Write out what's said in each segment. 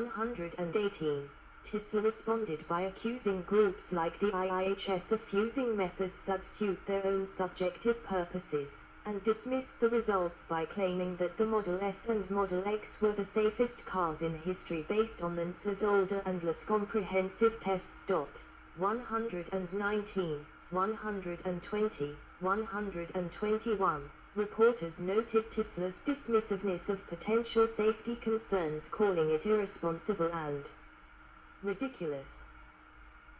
118. Tesla responded by accusing groups like the IIHS of using methods that suit their own subjective purposes, and dismissed the results by claiming that the Model S and Model X were the safest cars in history based on NHTSA's older and less comprehensive tests. 119, 120, 121. Reporters noted Tesla's dismissiveness of potential safety concerns, calling it irresponsible and ridiculous.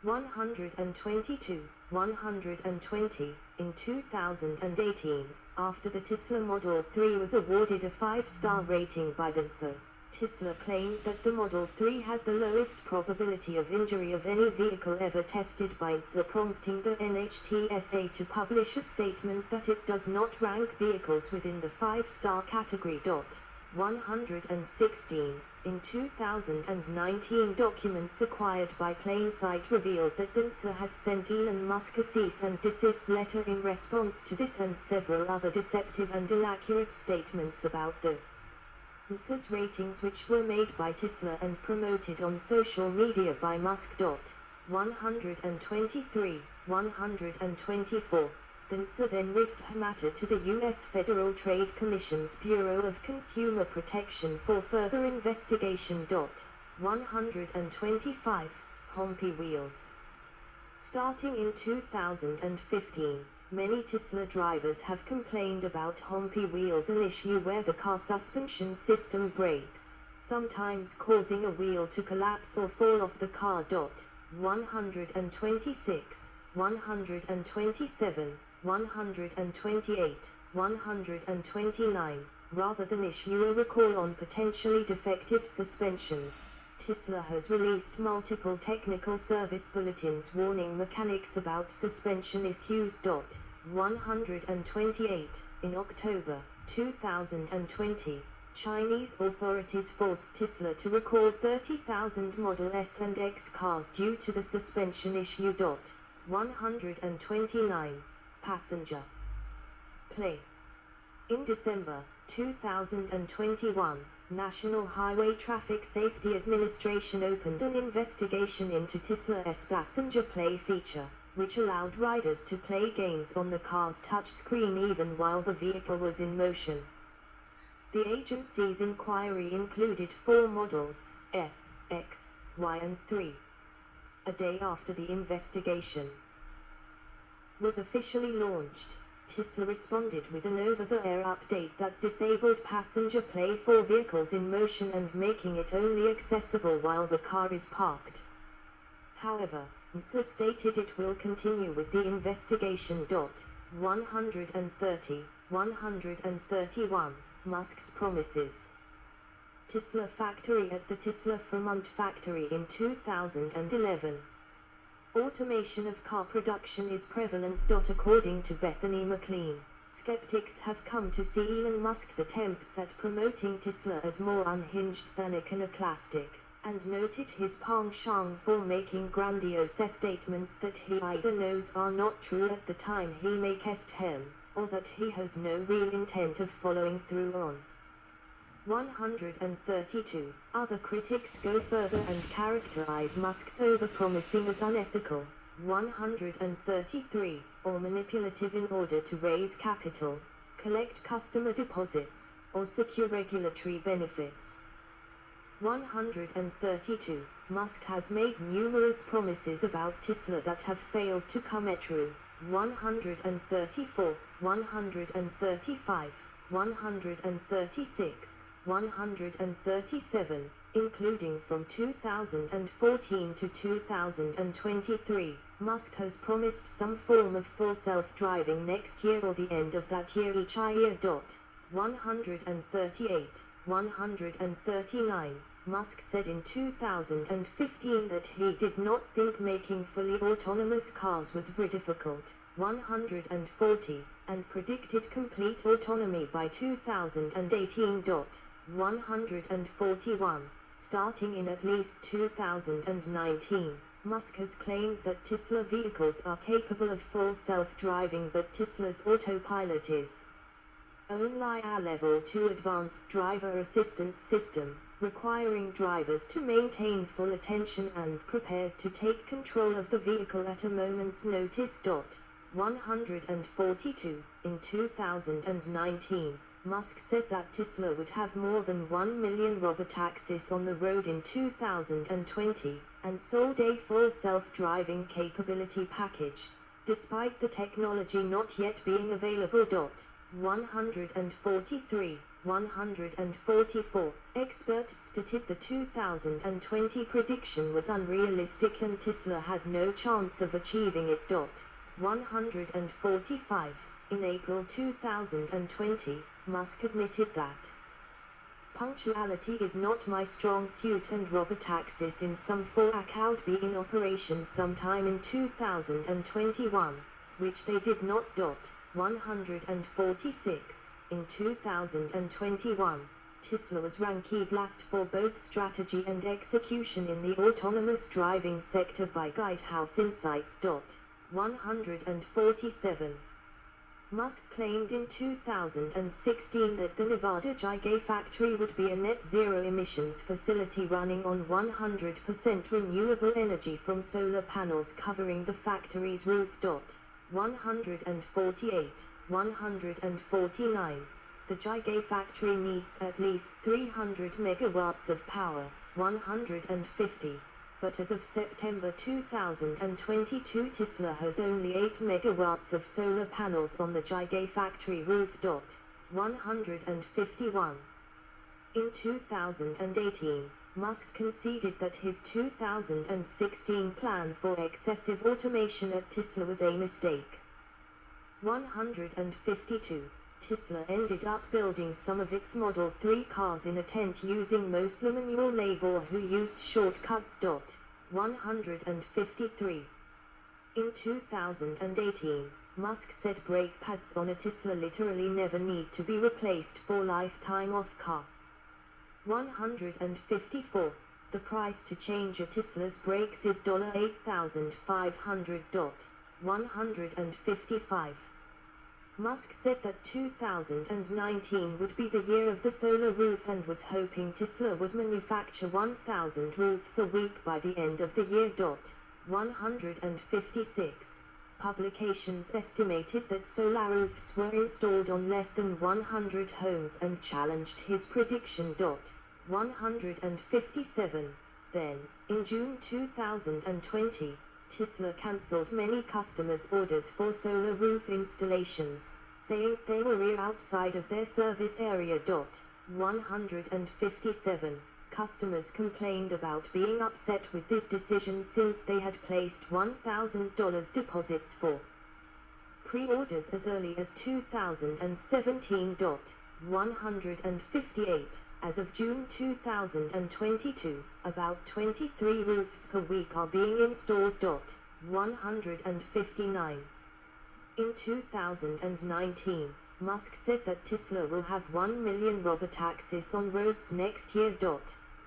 122, 120. In 2018, after the Tesla Model 3 was awarded a 5-star rating by NHTSA, Tesla claimed that the Model 3 had the lowest probability of injury of any vehicle ever tested by NHTSA, prompting the NHTSA to publish a statement that it does not rank vehicles within the 5-star category. 116. In 2019, documents acquired by PlainSight revealed that NHTSA had sent Elon Musk a cease and desist letter in response to this and several other deceptive and inaccurate statements about the NHTSA's ratings, which were made by Tesla and promoted on social media by Musk. 123, 124. NHTSA then referred the matter to the U.S. Federal Trade Commission's Bureau of Consumer Protection for further investigation. 125. Humpy wheels. Starting in 2015, many Tesla drivers have complained about humpy wheels, an issue where the car suspension system breaks, sometimes causing a wheel to collapse or fall off the car. 126, 127, 128, 129. Rather than issue a recall on potentially defective suspensions, Tesla has released multiple technical service bulletins warning mechanics about suspension issues. 128. In October 2020, Chinese authorities forced Tesla to recall 30,000 Model S and X cars due to the suspension issue. 129. Passenger play. In December 2021, National Highway Traffic Safety Administration opened an investigation into Tesla's passenger play feature, which allowed riders to play games on the car's touchscreen even while the vehicle was in motion. The agency's inquiry included 4 models, S, X, Y and 3. A day after the investigation was officially launched, Tesla responded with an over-the-air update that disabled passenger play for vehicles in motion and making it only accessible while the car is parked. However, NHTSA stated it will continue with the investigation. 130, 131. Musk's promises. Tesla factory. At the Tesla Fremont factory in 2011, automation of car production is prevalent. According to Bethany McLean, skeptics have come to see Elon Musk's attempts at promoting Tesla as more unhinged than iconoclastic, and noted his penchant for making grandiose statements that he either knows are not true at the time he makes them, or that he has no real intent of following through on. 132. Other critics go further and characterize Musk's overpromising as unethical. 133. Or manipulative in order to raise capital, collect customer deposits, or secure regulatory benefits. 132. Musk has made numerous promises about Tesla that have failed to come true. 134, 135, 136, 137, including from 2014 to 2023, Musk has promised some form of full self-driving next year or the end of that year each year. 138, 139. Musk said in 2015 that he did not think making fully autonomous cars was very difficult. 140, and predicted complete autonomy by 2018. 141. Starting in at least 2019, Musk has claimed that Tesla vehicles are capable of full self-driving, but Tesla's autopilot is only a level 2 advanced driver assistance system. requiring drivers to maintain full attention and prepared to take control of the vehicle at a moment's notice. 142. In 2019, Musk said that Tesla would have more than 1 million robotaxis on the road in 2020, and sold a full self-driving capability package, despite the technology not yet being available. 143. 144. Experts stated the 2020 prediction was unrealistic and Tesla had no chance of achieving it. 145. In April 2020, Musk admitted that punctuality is not my strong suit and robotaxis in some form would be in operation sometime in 2021, which they did not. 146. In 2021, Tesla was ranked last for both strategy and execution in the autonomous driving sector by Guidehouse Insights. 147. Musk claimed in 2016 that the Nevada Gigafactory would be a net zero emissions facility running on 100% renewable energy from solar panels covering the factory's roof. 148. 149. The Gigafactory needs at least 300 megawatts of power, 150. But as of September 2022, Tesla has only 8 megawatts of solar panels on the Gigafactory roof. 151. In 2018, Musk conceded that his 2016 plan for excessive automation at Tesla was a mistake. 152. Tesla ended up building some of its Model 3 cars in a tent using mostly manual labor who used shortcuts. 153. In 2018, Musk said brake pads on a Tesla literally never need to be replaced for lifetime of car. 154. The price to change a Tesla's brakes is $8,500. 155. Musk said that 2019 would be the year of the solar roof and was hoping Tesla would manufacture 1,000 roofs a week by the end of the year. 156. Publications estimated that solar roofs were installed on less than 100 homes and challenged his prediction. 157. Then, in June 2020, Tesla cancelled many customers' orders for solar roof installations, saying they were outside of their service area. 157. Customers complained about being upset with this decision since they had placed $1,000 deposits for pre-orders as early as 2017. 158. As of June 2022, about 23 roofs per week are being installed. 159. In 2019, Musk said that Tesla will have 1 million robotaxis on roads next year.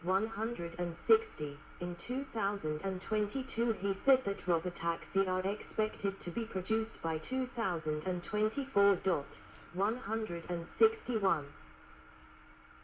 160. In 2022 he said that robotaxi are expected to be produced by 2024. 161.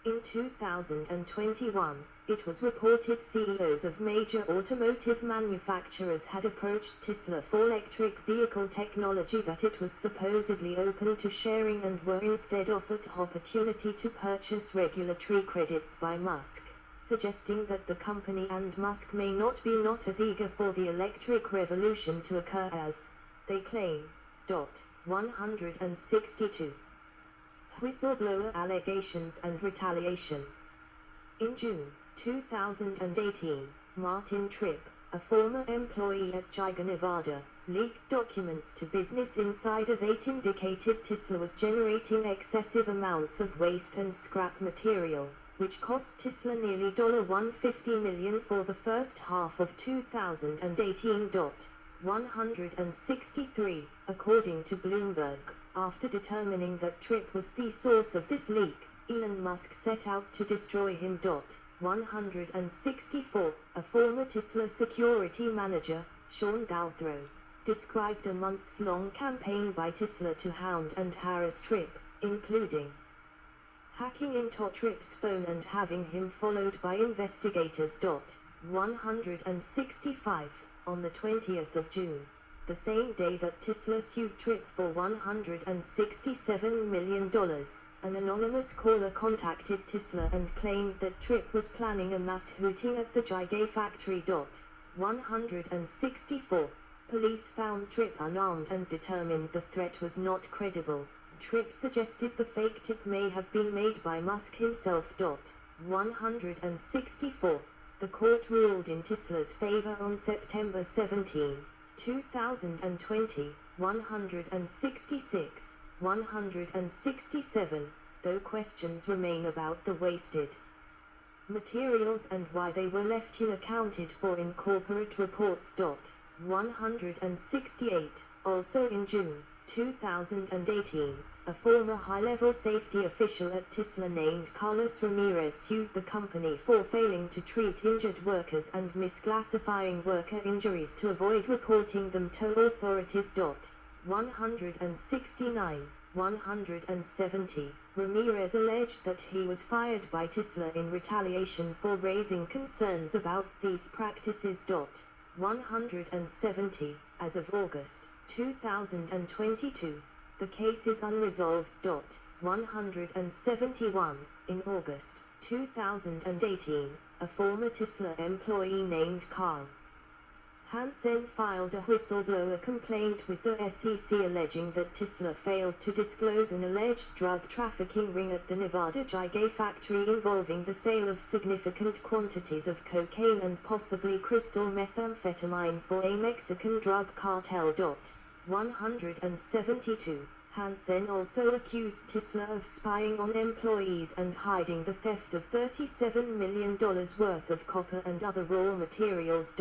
In 2021, it was reported CEOs of major automotive manufacturers had approached Tesla for electric vehicle technology that it was supposedly open to sharing and were instead offered opportunity to purchase regulatory credits by Musk, suggesting that the company and Musk may not be as eager for the electric revolution to occur as they claim. 162. Whistleblower allegations and retaliation. In June 2018, Martin Tripp, a former employee at Giga Nevada, leaked documents to Business Insider that indicated Tesla was generating excessive amounts of waste and scrap material, which cost Tesla nearly $150 million for the first half of 2018. 163, according to Bloomberg. After determining that Tripp was the source of this leak, Elon Musk set out to destroy him. 164, a former Tesla security manager, Sean Gouthro, described a months-long campaign by Tesla to hound and harass Tripp, including hacking into Tripp's phone and having him followed by investigators. 165. On the 20th of June, the same day that Tisla sued Tripp for $167 million, an anonymous caller contacted Tisla and claimed that Tripp was planning a mass hooting at the Gigafactory. 164. Police found Tripp unarmed and determined the threat was not credible. Tripp suggested the fake tip may have been made by Musk himself. 164. The court ruled in Tisla's favor on September 17, 2020. 166. 167. Though questions remain about the wasted materials and why they were left unaccounted for in corporate reports. 168. Also in June 2018, a former high-level safety official at Tisla named Carlos Ramirez sued the company for failing to treat injured workers and misclassifying worker injuries to avoid reporting them to authorities. 169. 170. Ramirez alleged that he was fired by Tisla in retaliation for raising concerns about these practices. 170. As of August 2022, the case is unresolved. 171. In August 2018, a former Tisla employee named Carl Hansen filed a whistleblower complaint with the SEC alleging that Tisla failed to disclose an alleged drug trafficking ring at the Nevada Gigafactory involving the sale of significant quantities of cocaine and possibly crystal methamphetamine for a Mexican drug cartel. 172. Hansen also accused Tisla of spying on employees and hiding the theft of $37 million worth of copper and other raw materials.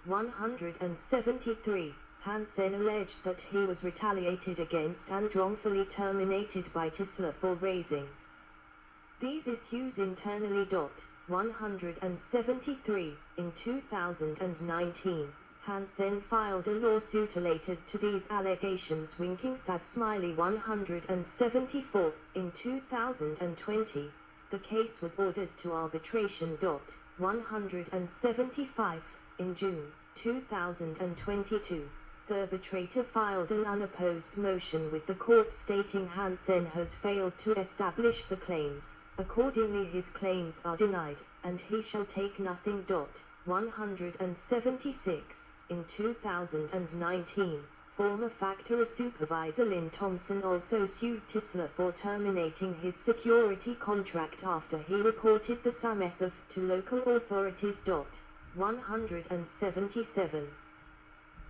173. Hansen alleged that he was retaliated against and wrongfully terminated by Tisla for raising these issues internally. 173. In 2019, Hansen filed a lawsuit related to these allegations. Winking sad smiley. 174. In 2020, the case was ordered to arbitration. 175. In June 2022, the arbitrator filed an unopposed motion with the court stating Hansen has failed to establish the claims. Accordingly, his claims are denied, and he shall take nothing. 176. In 2019, former factory supervisor Lynn Thompson also sued Tisla for terminating his security contract after he reported the Samet theft to local authorities. 177.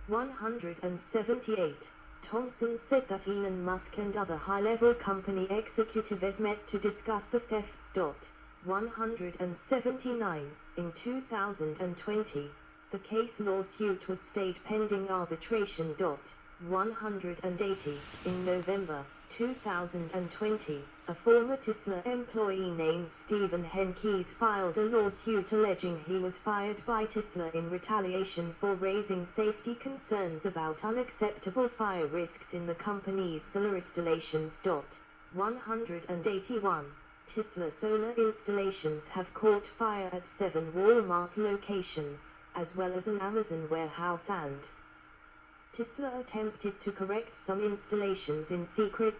178. Thompson said that Elon Musk and other high-level company executives met to discuss the thefts. 179. In 2020, the case lawsuit was stayed pending arbitration. 180. In November 2020, a former Tisla employee named Stephen Henkes filed a lawsuit alleging he was fired by Tisla in retaliation for raising safety concerns about unacceptable fire risks in the company's solar installations. 181. Tisla solar installations have caught fire at 7 Walmart locations, as well as an Amazon warehouse, and Tisla attempted to correct some installations in secret.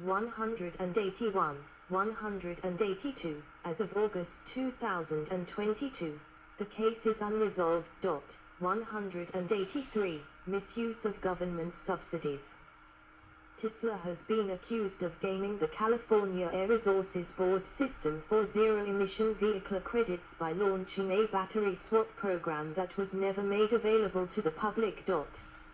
181. 182. As of August 2022, the case is unresolved. 183. Misuse of government subsidies. Tisla has been accused of gaming the California Air Resources Board system for zero-emission vehicle credits by launching a battery swap program that was never made available to the public.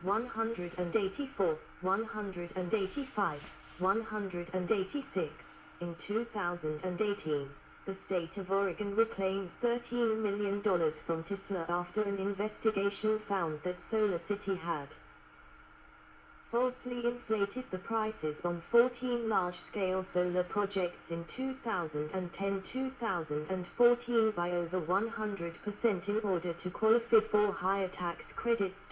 184. 185. 186. In 2018, the state of Oregon reclaimed $13 million from Tisla after an investigation found that SolarCity had falsely inflated the prices on 14 large-scale solar projects in 2010-2014 by over 100% in order to qualify for higher tax credits.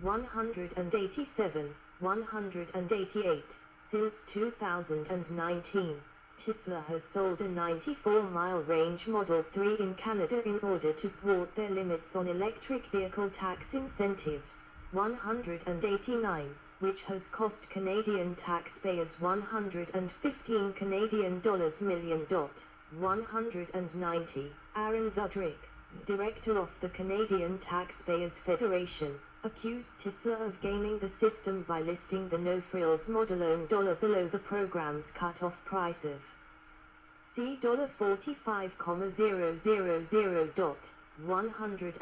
187. 188. Since 2019, Tesla has sold a 94-mile range Model 3 in Canada in order to thwart their limits on electric vehicle tax incentives, 189, which has cost Canadian taxpayers $115 Canadian million. 190. Aaron Vudrick, director of the Canadian Taxpayers Federation, accused Tesla of gaming the system by listing the no-frills Model $1 below the program's cut-off price of C$45,000. 100